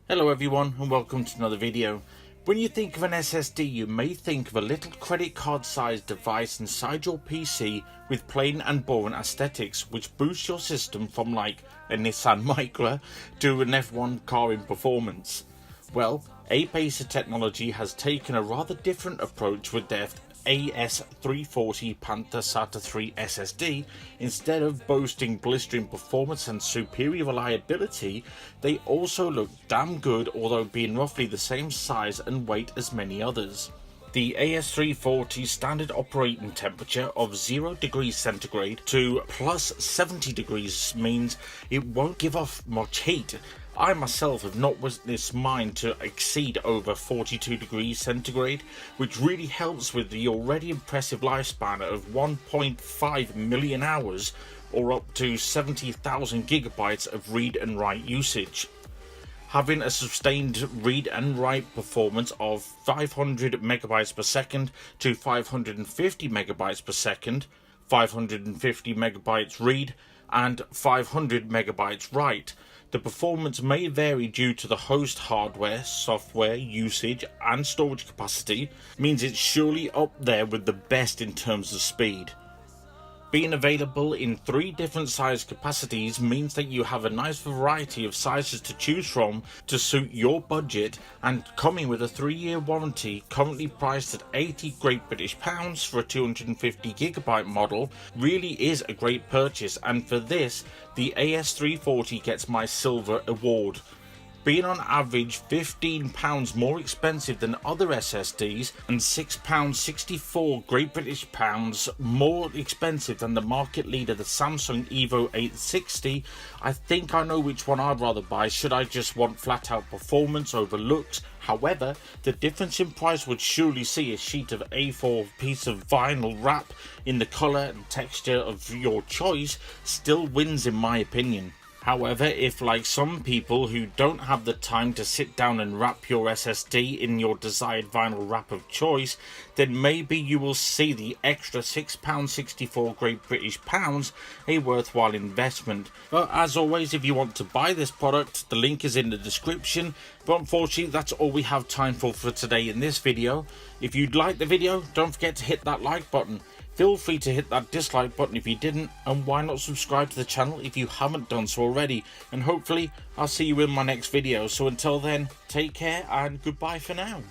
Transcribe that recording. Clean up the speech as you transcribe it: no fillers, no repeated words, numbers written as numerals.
Hello everyone and welcome to another video. When you think of an SSD, you may think of a little credit card sized device inside your PC with plain and boring aesthetics which boosts your system from like a Nissan Micra to an F1 car in performance. Well, Apacer technology has taken a rather different approach with their AS340 Panther AS340 SSD. Instead of boasting blistering performance and superior reliability, they also look damn good, although being roughly the same size and weight as many others. The AS340 standard operating temperature of 0 degrees centigrade to plus 70 degrees means it won't give off much heat. I myself have not witnessed mine to exceed over 42 degrees centigrade, which really helps with the already impressive lifespan of 1.5 million hours or up to 70,000 gigabytes of read and write usage. Having a sustained read and write performance of 500 megabytes per second to 550 megabytes per second, 550 megabytes read and 500 megabytes write. The performance may vary due to the host hardware, software, usage and storage capacity, means it's surely up there with the best in terms of speed. Being available in 3 different size capacities means that you have a nice variety of sizes to choose from to suit your budget, and coming with a 3-year warranty currently priced at £80 Great British pounds for a 250GB model really is a great purchase, and for this the AS340 gets my silver award. Being on average £15 more expensive than other SSDs and £6.64 Great British pounds more expensive than the market leader, the Samsung Evo 860, I think I know which one I'd rather buy should I just want flat out performance over looks. However, the difference in price would surely see a sheet of A4 piece of vinyl wrap in the colour and texture of your choice still wins in my opinion. However, if like some people who don't have the time to sit down and wrap your SSD in your desired vinyl wrap of choice, then maybe you will see the extra £6.64 Great British pounds a worthwhile investment. But as always, if you want to buy this product, the link is in the description. But unfortunately, that's all we have time for today in this video. If you'd like the video, don't forget to hit that like button. Feel free to hit that dislike button if you didn't, and why not subscribe to the channel if you haven't done so already, and hopefully I'll see you in my next video. So until then, take care and goodbye for now.